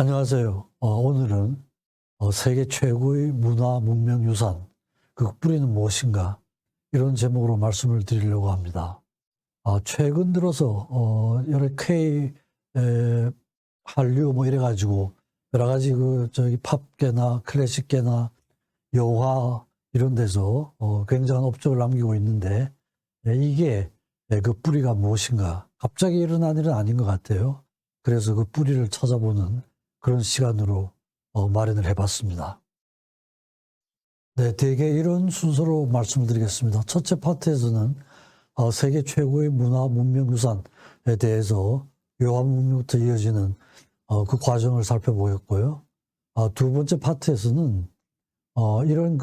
안녕하세요. 오늘은 세계 최고의 문화 문명 유산, 그 뿌리는 무엇인가? 이런 제목으로 말씀을 드리려고 합니다. 최근 들어서 여러 K, 한류 뭐 이래가지고 여러 가지 팝계나 클래식계나 여화 이런 데서 굉장한 업적을 남기고 있는데, 이게 그 뿌리가 무엇인가? 갑자기 일어난 일은 아닌 것 같아요. 그래서 그 뿌리를 찾아보는 그런 시간으로 마련을 해봤습니다. 네, 대개 이런 순서로 말씀을 드리겠습니다. 첫째 파트에서는 세계 최고의 문화 문명 유산에 대해서 요한 문명부터 이어지는 그 과정을 살펴보겠고요. 두 번째 파트에서는 이런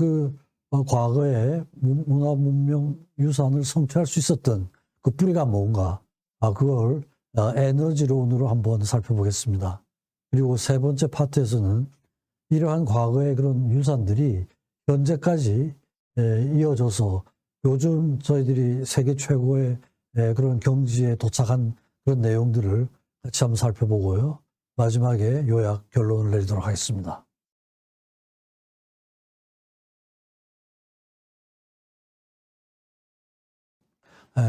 과거에 문화 문명 유산을 성취할 수 있었던 그 뿌리가 뭔가, 그걸 에너지론으로 한번 살펴보겠습니다. 그리고 세 번째 파트에서는 이러한 과거의 그런 유산들이 현재까지 이어져서 요즘 저희들이 세계 최고의 그런 경지에 도착한 그런 내용들을 같이 한번 살펴보고요. 마지막에 요약 결론을 내리도록 하겠습니다.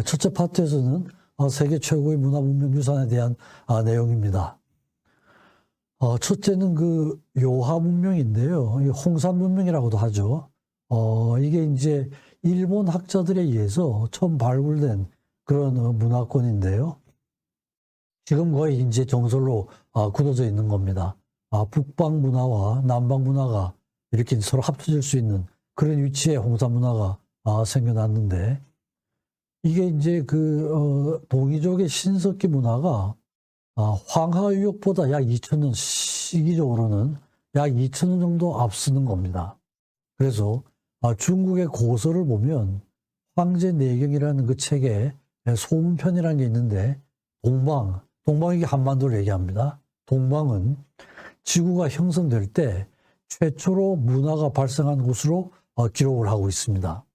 첫째 파트에서는 세계 최고의 문화 문명 유산에 대한 내용입니다. 첫째는 그 요하 문명인데요. 홍산 문명이라고도 하죠. 이게 이제 일본 학자들에 의해서 처음 발굴된 그런 문화권인데요. 지금 거의 이제 정설로 굳어져 있는 겁니다. 북방 문화와 남방 문화가 이렇게 서로 합쳐질 수 있는 그런 위치에 홍산 문화가 생겨났는데, 이게 이제 동이족의 신석기 문화가 황하유역보다 약 2000년, 시기적으로는 약 2000년 정도 앞서는 겁니다. 그래서 중국의 고서를 보면 황제 내경이라는 그 책에 소문편이라는 게 있는데, 동방이 한반도를 얘기합니다. 동방은 지구가 형성될 때 최초로 문화가 발생한 곳으로 기록을 하고 있습니다.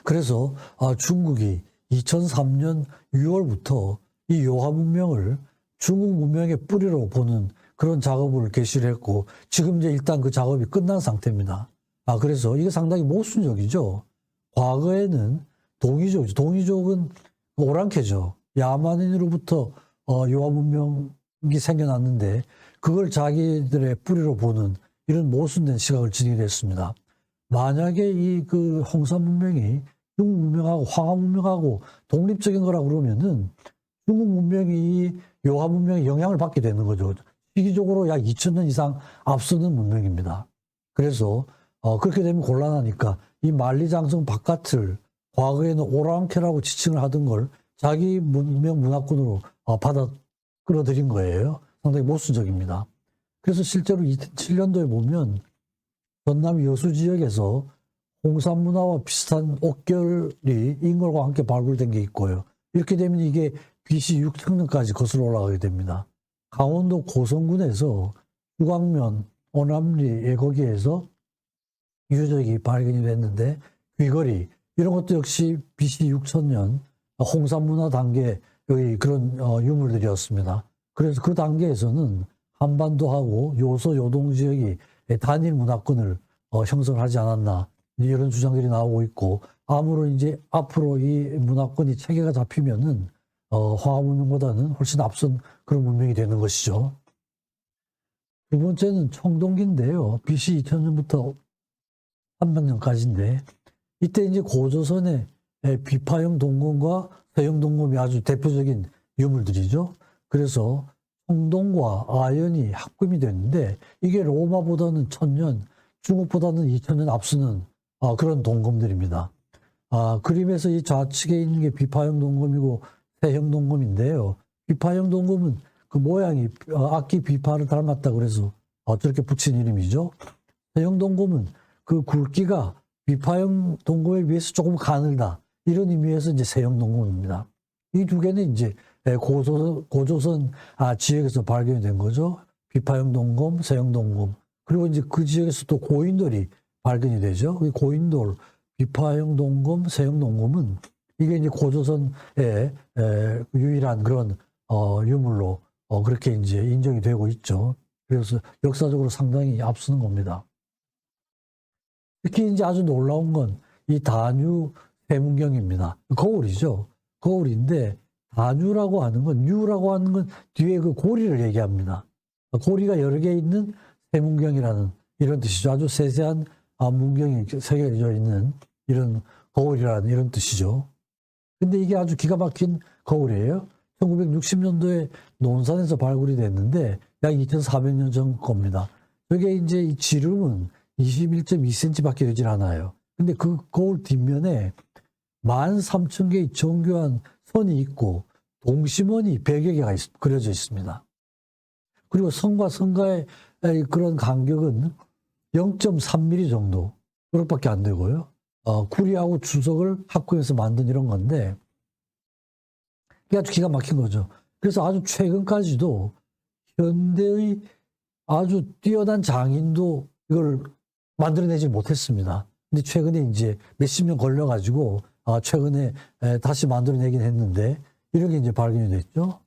그래서 중국이 2003년 6월부터 이 요하 문명을 중국 문명의 뿌리로 보는 그런 작업을 개시를 했고, 지금 이제 일단 그 작업이 끝난 상태입니다. 그래서 이게 상당히 모순적이죠. 과거에는 동이족이죠. 동이족은 오랑캐죠. 야만인으로부터 요하 문명이 생겨났는데, 그걸 자기들의 뿌리로 보는 이런 모순된 시각을 지니게 됐습니다. 만약에 이 홍산 문명이 중국 문명하고 황하 문명하고 독립적인 거라 그러면은 중국 문명이 이 요하 문명에 영향을 받게 되는 거죠. 시기적으로 약 2000년 이상 앞서는 문명입니다. 그래서 그렇게 되면 곤란하니까 이 만리장성 바깥을 과거에는 오랑캐라고 지칭을 하던 걸 자기 문명 문화권으로 받아 끌어들인 거예요. 상당히 모순적입니다. 그래서 실제로 2007년도에 보면 전남 여수 지역에서 홍산 문화와 비슷한 옥결이 인걸과 함께 발굴된 게 있고요. 이렇게 되면 이게 BC 6000년까지 거슬러 올라가게 됩니다. 강원도 고성군에서 유광면, 오남리 거기에서 유적이 발견이 됐는데, 귀걸이 이런 것도 역시 BC 6000년 홍산 문화 단계 여기 그런 유물들이었습니다. 그래서 그 단계에서는 한반도하고 요소 요동 지역이 단일 문화권을 형성하지 않았나, 이런 주장들이 나오고 있고, 아무런 이제 앞으로 이 문화권이 체계가 잡히면은 황하 문명보다는 훨씬 앞선 그런 문명이 되는 것이죠. 두 번째는 청동기인데요. BC 2000년부터 300년까지인데, 이때 이제 고조선의 비파형 동검과 서형 동검이 아주 대표적인 유물들이죠. 그래서 청동과 아연이 합금이 됐는데, 이게 로마보다는 1000년, 중국보다는 2000년 앞서는 그런 동검들입니다. 그림에서 이 좌측에 있는 게 비파형 동검이고 세형 동검인데요. 비파형 동검은 그 모양이 악기 비파를 닮았다 그래서 저렇게 붙인 이름이죠. 세형 동검은 그 굵기가 비파형 동검에 비해서 조금 가늘다, 이런 의미에서 이제 세형 동검입니다. 이 두 개는 이제 고조선 지역에서 발견이 된 거죠. 비파형 동검, 세형 동검. 그리고 이제 그 지역에서 또 고인돌이 발견이 되죠. 고인돌, 비파형 동검, 세형 동검은 이게 이제 고조선의 유일한 그런 유물로 그렇게 이제 인정이 되고 있죠. 그래서 역사적으로 상당히 앞서는 겁니다. 특히 이제 아주 놀라운 건 이 단유 세문경입니다. 거울이죠. 거울인데 단유라고 하는 건, 유라고 하는 건 뒤에 그 고리를 얘기합니다. 고리가 여러 개 있는 세문경이라는 이런 뜻이죠. 아주 세세한 문경이 새겨져 있는 이런 거울이라는 이런 뜻이죠. 근데 이게 아주 기가 막힌 거울이에요. 1960년도에 논산에서 발굴이 됐는데 약 2,400년 전 겁니다. 저게 이제 이 지름은 21.2cm밖에 되질 않아요. 근데 그 거울 뒷면에 13,000개의 정교한 선이 있고 동심원이 100여 개가 그려져 있습니다. 그리고 선과 선과의 그런 간격은 0.3mm 정도 그것밖에 안 되고요. 구리하고 주석을 합금해서 만든 이런 건데 이게 아주 기가 막힌 거죠. 그래서 아주 최근까지도 현대의 아주 뛰어난 장인도 이걸 만들어내지 못했습니다. 근데 최근에 이제 몇십 년 걸려가지고 최근에 다시 만들어내긴 했는데 이런 게 이제 발견이 됐죠.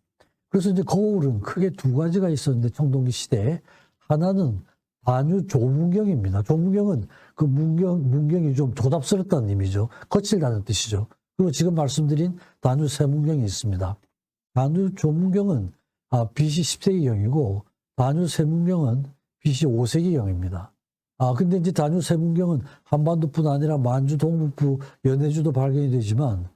그래서 이제 거울은 크게 두 가지가 있었는데 청동기 시대에 하나는 단유 조문경입니다. 조문경은 그 문경이 좀 조답스럽다는 의미죠. 거칠다는 뜻이죠. 그리고 지금 말씀드린 단유 세문경이 있습니다. 단유 조문경은 BC 10세기경이고 단유 세문경은 BC 5세기경입니다. 근데 이제 단유 세문경은 한반도뿐 아니라 만주, 동북부, 연해주도 발견이 되지만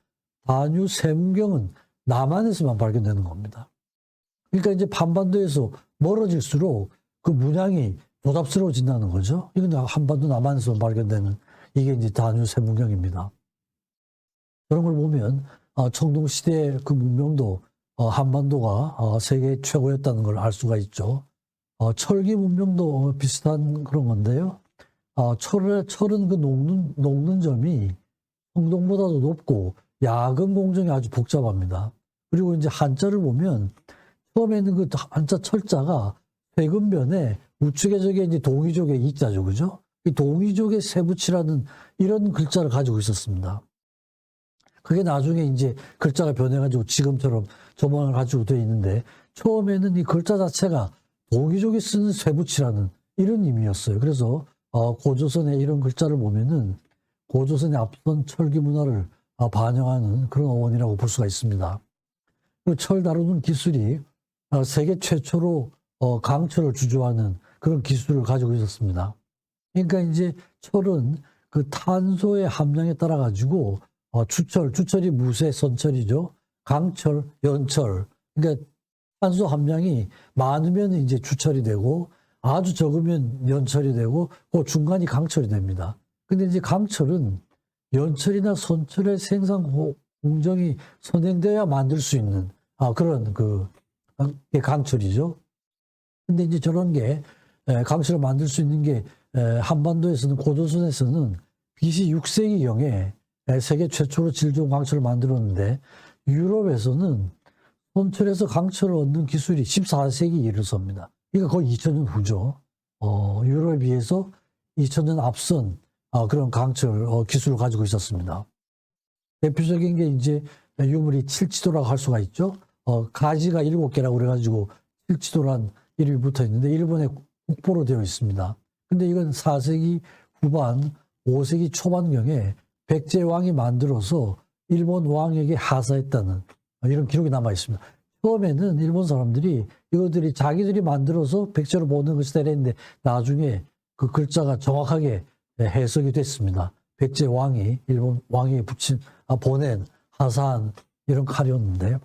단유 세문경은 남한에서만 발견되는 겁니다. 그러니까 이제 한반도에서 멀어질수록 그 문양이 조답스러워진다는 거죠. 이건 한반도 남한에서 발견되는 이게 이제 단유 세문경입니다. 그런 걸 보면 청동시대의 그 문명도 한반도가 세계 최고였다는 걸 알 수가 있죠. 철기 문명도 비슷한 그런 건데요. 철은 그 녹는 점이 청동보다도 높고 야근 공정이 아주 복잡합니다. 그리고 이제 한자를 보면 처음에는 그 한자 철자가 세근변에 우측에 저게 이제 동이족의 이자죠, 그죠? 이 동이족의 세부치라는 이런 글자를 가지고 있었습니다. 그게 나중에 이제 글자가 변해가지고 지금처럼 저 모양을 가지고 되어 있는데 처음에는 이 글자 자체가 동이족이 쓰는 쇠붙이라는 이런 의미였어요. 그래서 고조선의 이런 글자를 보면은 고조선의 앞선 철기 문화를 반영하는 그런 어원이라고 볼 수가 있습니다. 그리고 철 다루는 기술이 세계 최초로 강철을 주조하는 그런 기술을 가지고 있었습니다. 그러니까 이제 철은 그 탄소의 함량에 따라 가지고 주철이 무쇠 선철이죠. 강철, 연철. 그러니까 탄소 함량이 많으면 이제 주철이 되고 아주 적으면 연철이 되고 그 중간이 강철이 됩니다. 근데 이제 강철은 연철이나 선철의 생산 공정이 선행돼야 만들 수 있는 그런 게 강철이죠. 근데 이제 저런 게 강철을 만들 수 있는 게 한반도에서는 고조선에서는 BC 6세기경에 세계 최초로 질 좋은 강철을 만들었는데 유럽에서는 선철에서 강철을 얻는 기술이 14세기 이르섭니다. 그러니까 거의 2000년 후죠. 유럽에 비해서 2000년 앞선 그런 강철 기술을 가지고 있었습니다. 대표적인 게 이제 유물이 칠치도라고 할 수가 있죠. 가지가 7개라고 그래가지고 칠치도란 이름이 붙어 있는데 일본의 국보로 되어 있습니다. 근데 이건 4세기 후반, 5세기 초반경에 백제왕이 만들어서 일본 왕에게 하사했다는 이런 기록이 남아 있습니다. 처음에는 일본 사람들이 이것들이 자기들이 만들어서 백제로 보는 것이다 했는데 나중에 그 글자가 정확하게 해석이 됐습니다. 백제 왕이 일본 왕이 보낸 하사한 이런 칼이었는데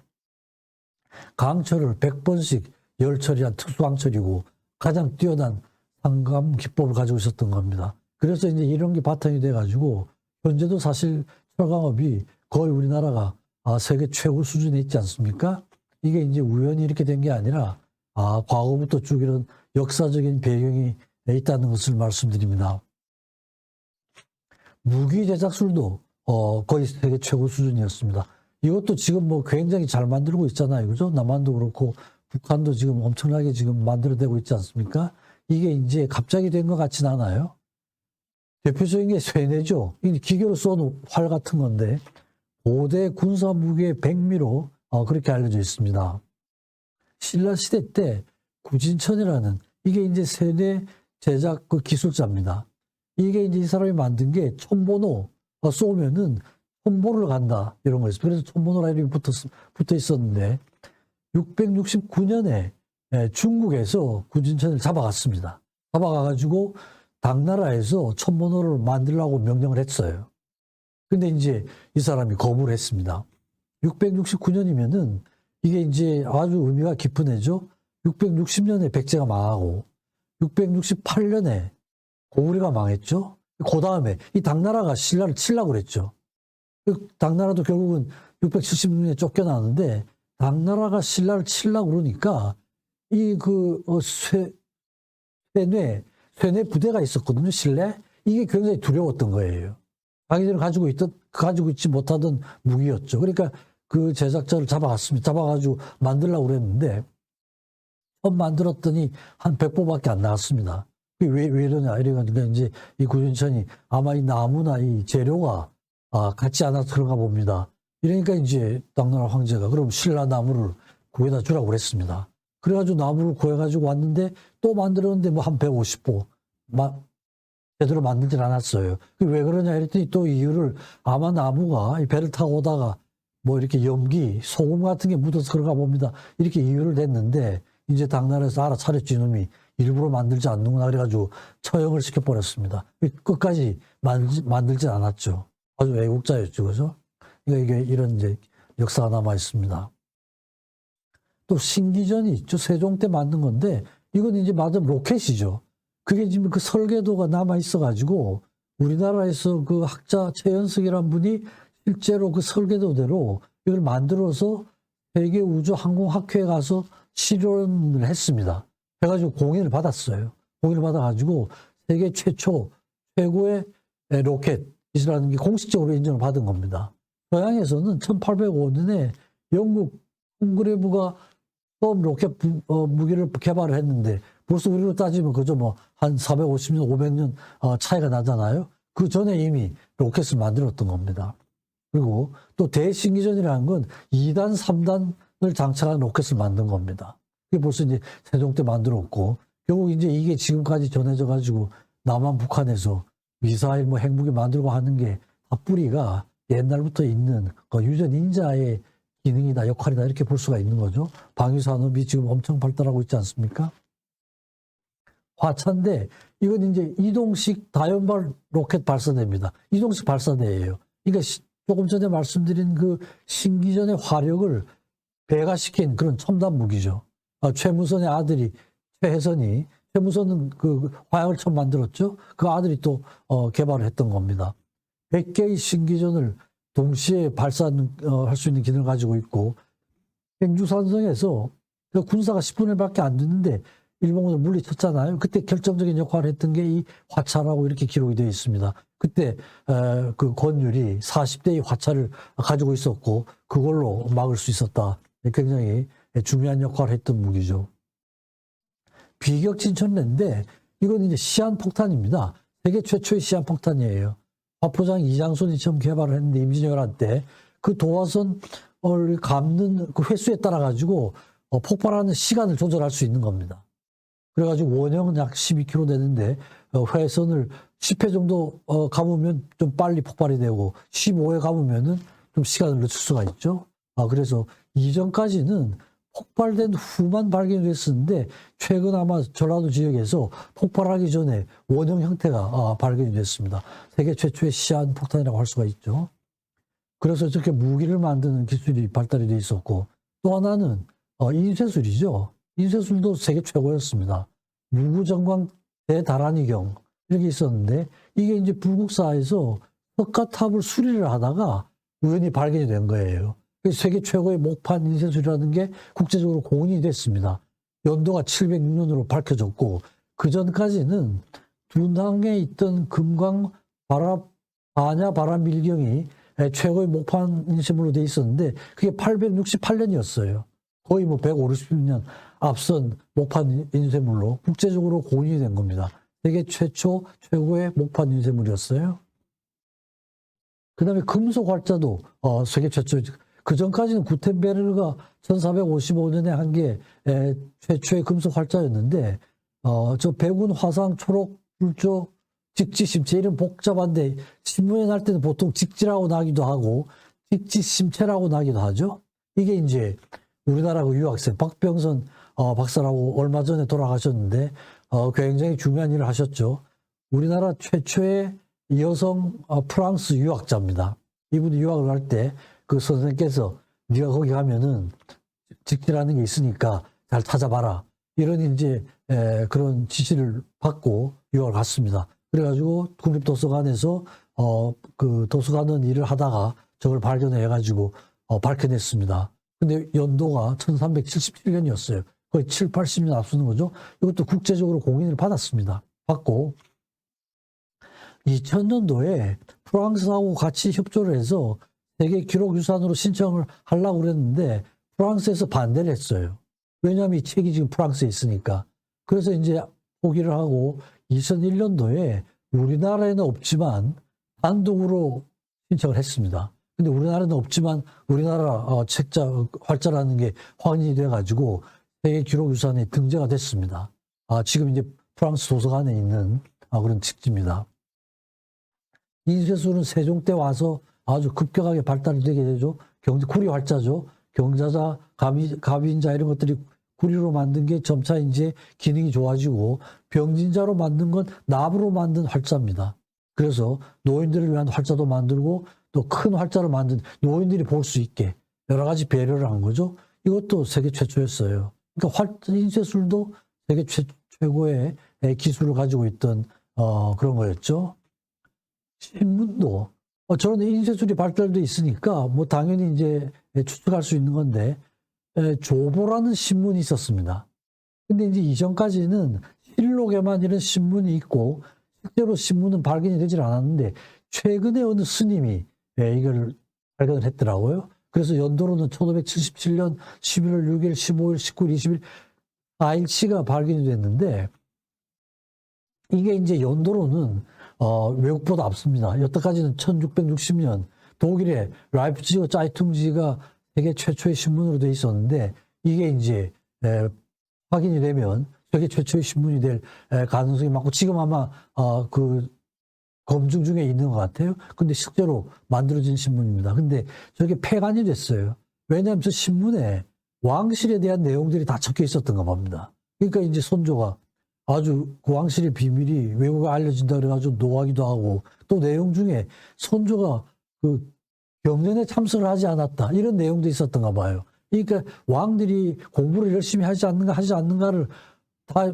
강철을 100번씩 열철이란 특수강철이고 가장 뛰어난 상감 기법을 가지고 있었던 겁니다. 그래서 이제 이런 게 바탕이 돼가지고 현재도 사실 철강업이 거의 우리나라가 세계 최고 수준에 있지 않습니까? 이게 이제 우연히 이렇게 된 게 아니라 과거부터 쭉 이런 역사적인 배경이 있다는 것을 말씀드립니다. 무기 제작술도 거의 세계 최고 수준이었습니다. 이것도 지금 뭐 굉장히 잘 만들고 있잖아요. 그죠? 남한도 그렇고 북한도 지금 엄청나게 지금 만들어내고 있지 않습니까? 이게 이제 갑자기 된 것 같진 않아요. 대표적인 게 쇠뇌죠. 기계로 쏜 활 같은 건데 고대 군사 무기의 백미로 그렇게 알려져 있습니다. 신라 시대 때 구진천이라는 이게 이제 세뇌 제작 그 기술자입니다. 이게 이제 이 사람이 만든 게 촌번호 쏘면은 촌보를 간다 이런 거였어요. 그래서 촌번호라 이름이 붙어 있었는데 669년에 중국에서 구진천을 잡아갔습니다. 잡아가가지고 당나라에서 촌번호를 만들라고 명령을 했어요. 근데 이제 이 사람이 거부를 했습니다. 669년이면은 이게 이제 아주 의미가 깊은 해죠. 660년에 백제가 망하고 668년에 고구려가 망했죠. 그 다음에 이 당나라가 신라를 치려고 그랬죠. 당나라도 결국은 676년에 쫓겨나는데 당나라가 신라를 치려고 그러니까 이 쇠뇌 부대가 있었거든요. 신뢰. 이게 굉장히 두려웠던 거예요. 자기들이 가지고 있지 못하던 무기였죠. 그러니까 그 제작자를 잡아갔습니다. 잡아가지고 만들려고 그랬는데 처음 만들었더니 한 100보밖에 안 나왔습니다. 왜 이러냐 이래가지고 이제 이 구진천이 아마 이 나무나 이 재료가 같지 않아서 그런가 봅니다. 이러니까 이제 당나라 황제가 그럼 신라 나무를 구해다 주라고 그랬습니다. 그래가지고 나무를 구해가지고 왔는데 또 만들었는데 뭐 한 150보 제대로 만들질 않았어요. 왜 그러냐 했더니 또 이유를 아마 나무가 이 배를 타고 오다가 뭐 이렇게 염기, 소금 같은 게 묻어서 그런가 봅니다. 이렇게 이유를 댔는데 이제 당나라에서 알아차렸지 이놈이 일부러 만들지 않는구나 그래가지고 처형을 시켜버렸습니다. 끝까지 만들지 않았죠. 아주 애국자였죠. 그죠? 이게 이런 이제 역사가 남아 있습니다. 또 신기전이 있죠. 세종 때 만든 건데 이건 이제 맞으면 로켓이죠. 그게 지금 그 설계도가 남아 있어가지고 우리나라에서 그 학자 최연석이라는 분이 실제로 그 설계도대로 이걸 만들어서 세계우주항공학회에 가서 실현을 했습니다. 해가지고 공인을 받았어요. 공인을 받아가지고 세계 최고의 로켓이라는 게 공식적으로 인정을 받은 겁니다. 서양에서는 1805년에 영국 헝그레브가 처음 로켓 무기를 개발을 했는데 벌써 우리로 따지면 그저 뭐 한 450년, 500년 차이가 나잖아요. 그 전에 이미 로켓을 만들었던 겁니다. 그리고 또 대신기전이라는 건 2단, 3단을 장착한 로켓을 만든 겁니다. 그게 벌써 이제 세종 때 만들었고 결국 이제 이게 지금까지 전해져 가지고 남한 북한에서 미사일 뭐 핵무기 만들고 하는 게 다 뿌리가 옛날부터 있는 그 유전 인자의 기능이다, 역할이다 이렇게 볼 수가 있는 거죠. 방위 산업이 지금 엄청 발달하고 있지 않습니까? 화차인데 이건 이제 이동식 다연발 로켓 발사대입니다. 이동식 발사대예요. 그러니까 조금 전에 말씀드린 그 신기전의 화력을 배가시킨 그런 첨단 무기죠. 최무선의 아들이 최무선은 그 화약을 처음 만들었죠. 그 아들이 또 개발을 했던 겁니다. 100개의 신기전을 동시에 발사할 수 있는 기능을 가지고 있고 행주산성에서 군사가 10분의 1밖에 안 됐는데 일본군을 물리쳤잖아요. 그때 결정적인 역할을 했던 게 이 화차라고 이렇게 기록이 되어 있습니다. 그때 그 권율이 40대의 화차를 가지고 있었고 그걸로 막을 수 있었다. 굉장히 중요한 역할을 했던 무기죠. 비격진천레인데 이건 이제 시한폭탄입니다. 세계 최초의 시한폭탄이에요. 화포장 이장손이 처음 개발을 했는데 임진왜란 때 그 도화선을 감는 그 횟수에 따라 가지고 폭발하는 시간을 조절할 수 있는 겁니다. 그래가지고 원형은 약 12km 되는데 회선을 10회 정도 감으면 좀 빨리 폭발이 되고 15회 감으면은 좀 시간을 늦출 수가 있죠. 그래서 이전까지는 폭발된 후만 발견이 됐었는데 최근 아마 전라도 지역에서 폭발하기 전에 원형 형태가 발견이 됐습니다. 세계 최초의 시한 폭탄이라고 할 수가 있죠. 그래서 저렇게 무기를 만드는 기술이 발달이 돼 있었고 또 하나는 인쇄술이죠. 인쇄술도 세계 최고였습니다. 무구정광 대다란이경 이렇게 있었는데 이게 이제 불국사에서 석가탑을 수리를 하다가 우연히 발견이 된 거예요. 세계 최고의 목판 인쇄술이라는 게 국제적으로 공인이 됐습니다. 연도가 706년으로 밝혀졌고 그 전까지는 둔항에 있던 금광 반야 바라밀경이 최고의 목판 인쇄물로 돼 있었는데 그게 868년이었어요. 거의 뭐 150년 앞선 목판 인쇄물로 국제적으로 공인이 된 겁니다. 세계 최고의 목판 인쇄물이었어요. 그 다음에 금속 활자도 세계 최초. 그 전까지는 구텐베르그가 1455년에 한 게 최초의 금속 활자였는데, 저 백운, 화상, 초록, 불조, 직지심체 이런 복잡한데 신문에 날 때는 보통 직지라고 나기도 하고 직지심체라고 나기도 하죠. 이게 이제 우리나라 그 유학생 박병선 박사라고 얼마 전에 돌아가셨는데 굉장히 중요한 일을 하셨죠. 우리나라 최초의 여성 프랑스 유학자입니다. 이분이 유학을 할 때 그 선생님께서 네가 거기 가면은 직지라는 게 있으니까 잘 찾아봐라. 이런 이제 그런 지시를 받고 유학을 갔습니다. 그래가지고 국립도서관에서 그 도서관은 일을 하다가 저걸 발견해가지고 밝혀냈습니다. 근데 연도가 1377년이었어요. 거의 7, 80년 앞서는 거죠. 이것도 국제적으로 공인을 받았습니다. 받고 2000년도에 프랑스하고 같이 협조를 해서 세계 기록유산으로 신청을 하려고 그랬는데 프랑스에서 반대를 했어요. 왜냐하면 이 책이 지금 프랑스에 있으니까. 그래서 이제 포기를 하고 2001년도에 우리나라에는 없지만 단독으로 신청을 했습니다. 근데 우리나라는 없지만 우리나라 책자 활자라는 게 확인이 돼가지고 세계 기록유산에 등재가 됐습니다. 지금 이제 프랑스 도서관에 있는 그런 책지입니다. 인쇄술은 세종 때 와서 아주 급격하게 발달이 되게 되죠. 구리 활자죠. 경자자, 가빈자 이런 것들이 구리로 만든 게 점차 이제 기능이 좋아지고 병진자로 만든 건 납으로 만든 활자입니다. 그래서 노인들을 위한 활자도 만들고 또 큰 활자를 만든 노인들이 볼 수 있게 여러 가지 배려를 한 거죠. 이것도 세계 최초였어요. 그러니까 인쇄술도 세계 최고의 기술을 가지고 있던 그런 거였죠. 신문도 저런 인쇄술이 발달돼 있으니까 뭐 당연히 이제 추측할 수 있는 건데 조보라는 신문이 있었습니다. 근데 이제 이전까지는 실록에만 이런 신문이 있고 실제로 신문은 발견이 되질 않았는데 최근에 어느 스님이 이걸 발견을 했더라고요. 그래서 연도로는 1577년 11월 6일, 15일, 19일, 20일 4일치가 발견이 됐는데 이게 이제 연도로는 외국보다 앞섭니다. 여태까지는 1660년 독일의 라이프치히어 짜이퉁지가 세계 최초의 신문으로 돼 있었는데 이게 이제 확인이 되면 세계 최초의 신문이 될 가능성이 많고 지금 아마 그 검증 중에 있는 것 같아요. 근데 실제로 만들어진 신문입니다. 근데 저게 폐간이 됐어요. 왜냐하면 저 신문에 왕실에 대한 내용들이 다 적혀 있었던가 봅니다. 그러니까 이제 선조가 아주 그 왕실의 비밀이 외국에 알려진다 그래가지고 노하기도 하고 또 내용 중에 선조가 그 경연에 참석을 하지 않았다 이런 내용도 있었던가 봐요. 그러니까 왕들이 공부를 열심히 하지 않는가를 다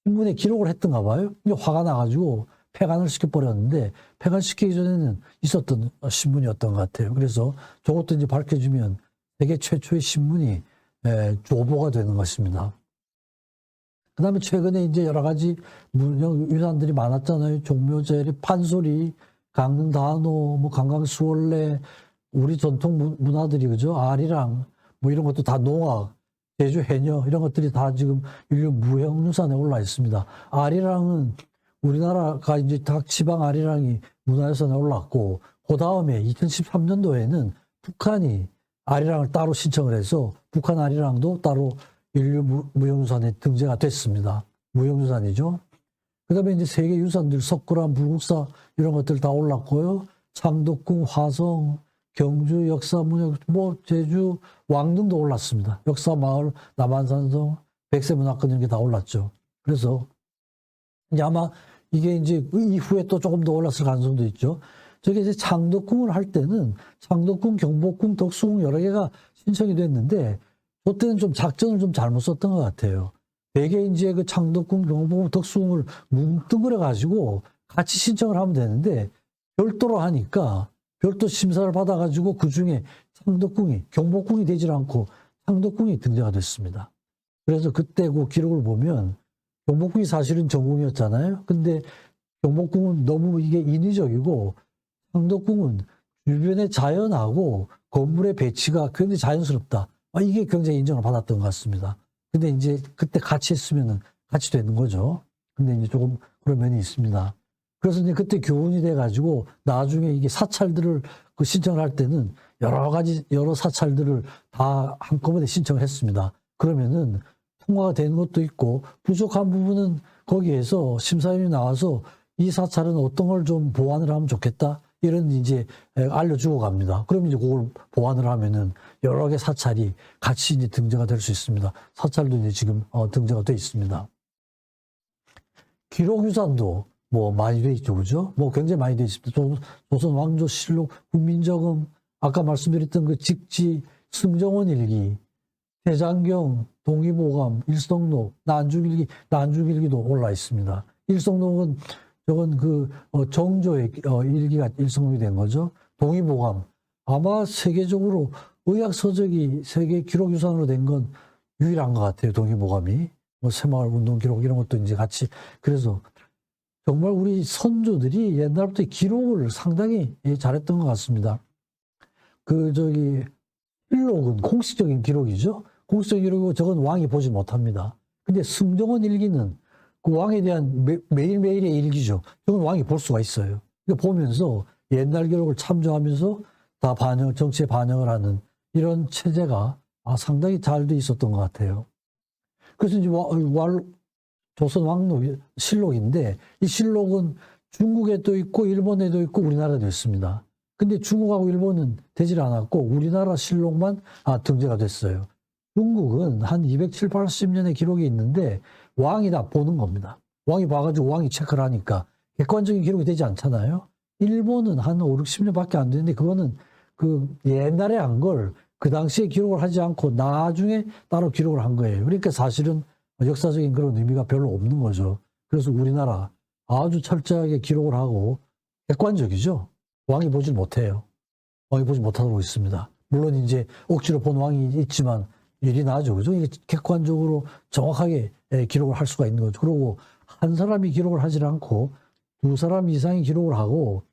신문에 기록을 했던가 봐요. 그러니까 화가 나가지고 폐간을 시켜버렸는데 폐간시키기 전에는 있었던 신문이었던 것 같아요. 그래서 저것도 이제 밝혀지면 세계 최초의 신문이 조보가 되는 것입니다. 그 다음에 최근에 이제 여러 가지 문형 유산들이 많았잖아요. 종묘제리, 판소리, 강릉다노, 뭐 강강수월래, 우리 전통 문화들이 그죠? 아리랑, 뭐 이런 것도 다 농악, 제주 해녀 이런 것들이 다 지금 인류 무형유산에 올라 있습니다. 아리랑은 우리나라가 이제 각 지방 아리랑이 문화유산에 올랐고, 그 다음에 2013년도에는 북한이 아리랑을 따로 신청을 해서 북한 아리랑도 따로 인류 무형유산에 등재가 됐습니다. 무형유산이죠. 그 다음에 이제 세계유산들, 석굴암, 불국사 이런 것들 다 올랐고요. 창덕궁, 화성, 경주, 역사문화, 뭐 제주, 왕릉도 올랐습니다. 역사마을, 남한산성, 백세문화권 이런 게 다 올랐죠. 그래서 이제 아마 이게 이제 그 이후에 또 조금 더 올랐을 가능성도 있죠. 저게 이제 창덕궁을 할 때는 창덕궁, 경복궁, 덕수궁 여러 개가 신청이 됐는데 그때는 좀 작전을 좀 잘못 썼던 것 같아요. 되게 이제 그 창덕궁, 경복궁, 덕수궁을 뭉뚱그려 가지고 같이 신청을 하면 되는데 별도로 하니까 별도 심사를 받아가지고 그 중에 창덕궁이, 경복궁이 되질 않고 창덕궁이 등재가 됐습니다. 그래서 그때 그 기록을 보면 경복궁이 사실은 전궁이었잖아요. 근데 경복궁은 너무 이게 인위적이고 창덕궁은 주변의 자연하고 건물의 배치가 굉장히 자연스럽다. 이게 굉장히 인정을 받았던 것 같습니다. 근데 이제 그때 같이 했으면은 같이 되는 거죠. 근데 이제 조금 그런 면이 있습니다. 그래서 이제 그때 교훈이 돼가지고 나중에 이게 사찰들을 그 신청을 할 때는 여러 사찰들을 다 한꺼번에 신청을 했습니다. 그러면은 통과가 되는 것도 있고 부족한 부분은 거기에서 심사위원이 나와서 이 사찰은 어떤 걸 좀 보완을 하면 좋겠다. 이런 이제 알려주고 갑니다. 그럼 이제 그걸 보완을 하면은 여러 개 사찰이 같이 이제 등재가 될 수 있습니다. 사찰도 이제 지금 등재가 돼 있습니다. 기록유산도 뭐 많이 돼 있죠, 그죠? 뭐 굉장히 많이 돼 있습니다. 조선 왕조실록, 국민정음, 아까 말씀드렸던 그 직지, 승정원 일기, 대장경, 동의보감, 일성록, 난중일기도 올라 있습니다. 일성록은 저건 정조의 일기가 일성록이 된 거죠. 동의보감, 아마 세계적으로 의학서적이 세계 기록유산으로 된 건 유일한 것 같아요. 동의보감이. 뭐 새마을 운동 기록 이런 것도 이제 같이. 그래서 정말 우리 선조들이 옛날부터 기록을 상당히 잘했던 것 같습니다. 일록은 공식적인 기록이죠. 공식적인 기록이고 저건 왕이 보지 못합니다. 근데 승정원 일기는 그 왕에 대한 매일매일의 일기죠. 저건 왕이 볼 수가 있어요. 그러니까 보면서 옛날 기록을 참조하면서 다 정치에 반영을 하는 이런 체제가 상당히 잘 돼 있었던 것 같아요. 그래서 이제 조선 왕록 실록인데 이 실록은 중국에도 있고 일본에도 있고 우리나라에도 있습니다. 근데 중국하고 일본은 되질 않았고 우리나라 실록만 등재가 됐어요. 중국은 한 270, 80년의 기록이 있는데 왕이 다 보는 겁니다. 왕이 봐가지고 왕이 체크를 하니까 객관적인 기록이 되지 않잖아요. 일본은 한 5, 60년밖에 안 되는데 그거는 그 옛날에 한 걸 그 당시에 기록을 하지 않고 나중에 따로 기록을 한 거예요. 그러니까 사실은 역사적인 그런 의미가 별로 없는 거죠. 그래서 우리나라 아주 철저하게 기록을 하고 객관적이죠. 왕이 보질 못해요. 왕이 보지 못하고 있습니다. 물론 이제 억지로 본 왕이 있지만 일이 나죠. 그죠? 이게 객관적으로 정확하게 기록을 할 수가 있는 거죠. 그리고 한 사람이 기록을 하지 않고 두 사람 이상이 기록을 하고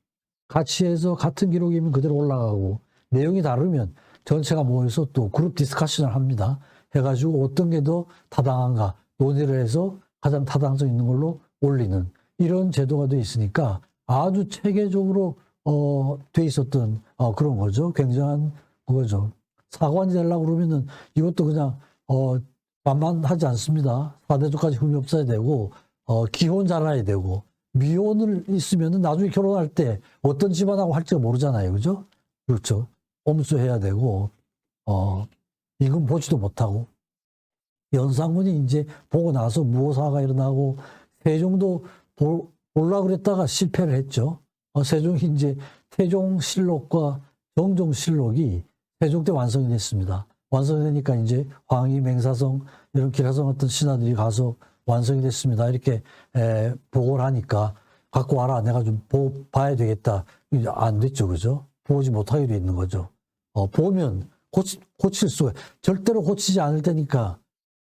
같이 해서 같은 기록이면 그대로 올라가고 내용이 다르면 전체가 모여서 또 그룹 디스커션을 합니다. 해가지고 어떤 게 더 타당한가 논의를 해서 가장 타당성 있는 걸로 올리는 이런 제도가 돼 있으니까 아주 체계적으로 돼 있었던 그런 거죠. 굉장한 그거죠. 사관이 되려고 그러면은 이것도 그냥 만만하지 않습니다. 4대조까지 흠이 없어야 되고 기혼 잘해야 되고 미혼을 있으면은 나중에 결혼할 때 어떤 집안하고 할지가 모르잖아요. 그죠? 그렇죠. 엄수해야 되고 임금 보지도 못하고 연산군이 이제 보고 나서 무오사가 일어나고 세종도 보려고 그랬다가 실패를 했죠. 세종이 이제 태종실록과 정종실록이 세종 때 완성이 됐습니다. 완성이 되니까 이제 황희, 맹사성 이런 기라성 같은 신하들이 가서 완성이 됐습니다. 이렇게 보고를 하니까 갖고 와라. 내가 좀 봐야 되겠다. 이제 안 됐죠. 그죠? 보지 못하게 돼 있는 거죠. 보면 고칠 수가 절대로 고치지 않을 테니까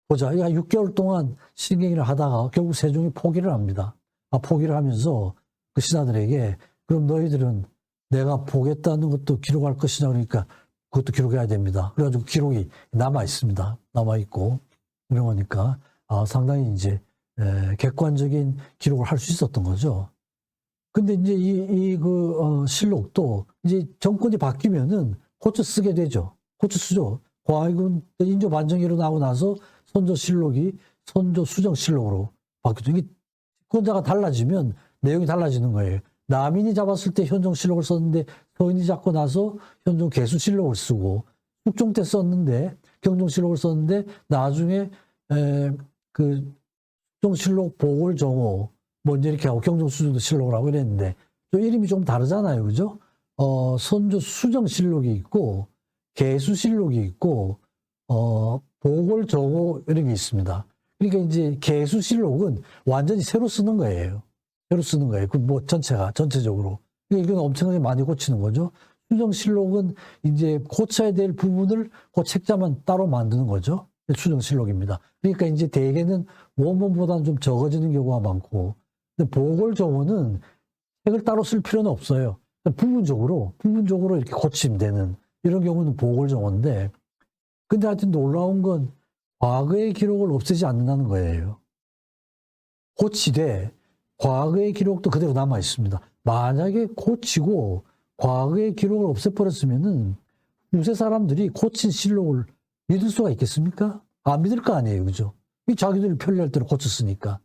보자. 6개월 동안 신경을 하다가 결국 세종이 포기를 합니다. 포기를 하면서 그 신하들에게 그럼 너희들은 내가 보겠다는 것도 기록할 것이냐 그러니까 그것도 기록해야 됩니다. 그래가지고 기록이 남아 있습니다. 남아 있고 이런 거니까 상당히 이제 객관적인 기록을 할 수 있었던 거죠. 근데 이제 실록도 이제 정권이 바뀌면은 고쳐 쓰게 되죠. 고쳐 쓰죠. 광해군 인조 반정이 일어나고 나서 선조실록이 선조수정실록으로 바뀌죠. 이게 집권자가 달라지면 내용이 달라지는 거예요. 남인이 잡았을 때 현종실록을 썼는데 서인이 잡고 나서 현종 개수실록을 쓰고 숙종 때 썼는데 경종실록을 썼는데 나중에 그 숙종실록 보궐정호 뭐 이제 이렇게 하고 경종수정도 실록을 하고 이랬는데 또 이름이 좀 다르잖아요. 그죠? 선조수정실록이 있고 개수실록이 있고 보궐정호 이런 게 있습니다. 그러니까 이제 개수실록은 완전히 새로 쓰는 거예요. 새로 쓰는 거예요. 그 뭐 전체적으로. 이건 엄청나게 많이 고치는 거죠. 수정실록은 이제 고쳐야 될 부분을 그 책자만 따로 만드는 거죠. 수정실록입니다. 그러니까 이제 대개는 원본보다는 좀 적어지는 경우가 많고, 근데 보궐정호는 책을 따로 쓸 필요는 없어요. 부분적으로 이렇게 고치면 되는 이런 경우는 보궐정호인데, 근데 하여튼 놀라운 건 과거의 기록을 없애지 않는다는 거예요. 고치되 과거의 기록도 그대로 남아 있습니다. 만약에 고치고 과거의 기록을 없애버렸으면은 요새 사람들이 고친 실록을 믿을 수가 있겠습니까? 안 믿을 거 아니에요. 그죠? 이 자기들이 편리할 대로 고쳤으니까.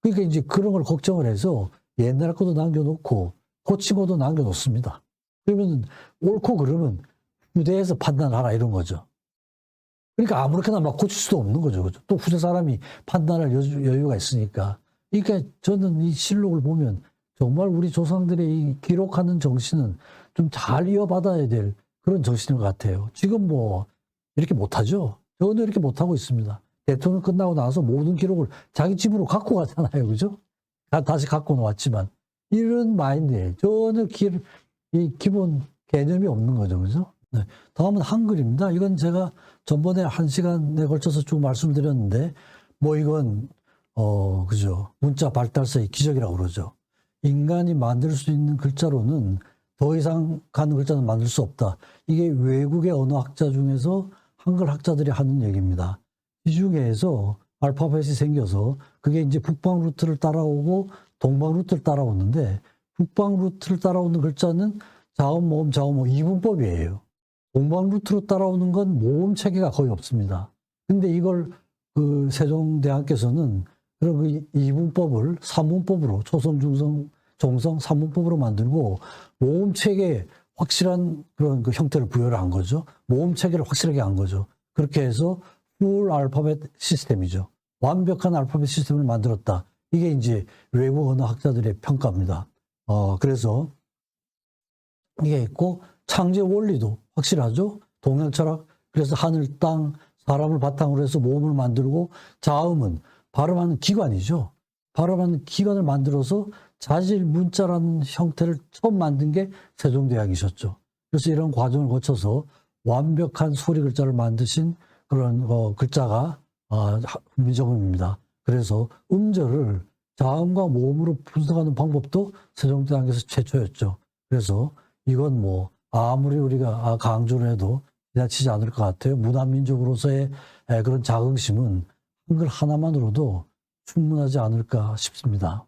그러니까 이제 그런 걸 걱정을 해서 옛날 것도 남겨놓고 고친 것도 남겨놓습니다. 그러면 옳고 그러면 후대에서 판단하라 이런 거죠. 그러니까 아무렇게나 막 고칠 수도 없는 거죠. 그죠? 또 후대 사람이 판단할 여유가 있으니까. 그러니까 저는 이 실록을 보면 정말 우리 조상들의 이 기록하는 정신은 좀 잘 이어받아야 될 그런 정신인 것 같아요. 지금 뭐 이렇게 못하죠. 저는 이렇게 못하고 있습니다. 대통령 끝나고 나서 모든 기록을 자기 집으로 갖고 가잖아요. 그죠? 다시 갖고 왔지만 이런 마인드에 저는 이 기본 개념이 없는 거죠. 그죠? 네. 다음은 한글입니다. 이건 제가 전번에 1시간에 걸쳐서 쭉 말씀을 드렸는데 뭐 이건 그죠? 문자 발달사의 기적이라고 그러죠. 인간이 만들 수 있는 글자로는 더 이상 가는 글자는 만들 수 없다. 이게 외국의 언어학자 중에서 한글 학자들이 하는 얘기입니다. 이 중에서 알파벳이 생겨서 그게 이제 북방 루트를 따라오고 동방 루트를 따라오는데 북방 루트를 따라오는 글자는 자음, 모음, 자음, 모음 이분법이에요. 동방 루트로 따라오는 건 모음 체계가 거의 없습니다. 근데 이걸 그 세종대왕께서는 그런 그 이분법을 삼문법으로 초성, 중성, 종성, 삼문법으로 만들고 모음 체계에 확실한 그런 그 형태를 부여를 한 거죠. 모음 체계를 확실하게 한 거죠. 그렇게 해서 풀 알파벳 시스템이죠. 완벽한 알파벳 시스템을 만들었다. 이게 이제 외국 언어 학자들의 평가입니다. 그래서 이게 있고 창제 원리도 확실하죠. 동양 철학. 그래서 하늘, 땅, 사람을 바탕으로 해서 모음을 만들고 자음은 발음하는 기관이죠. 발음하는 기관을 만들어서 자질 문자라는 형태를 처음 만든 게 세종대왕이셨죠. 그래서 이런 과정을 거쳐서 완벽한 소리 글자를 만드신 그런 글자가 훈민정음입니다. 그래서 음절을 자음과 모음으로 분석하는 방법도 세종대왕께서 최초였죠. 그래서 이건 뭐 아무리 우리가 강조를 해도 지나치지 않을 것 같아요. 문화민족으로서의 그런 자긍심은 한글 하나만으로도 충분하지 않을까 싶습니다.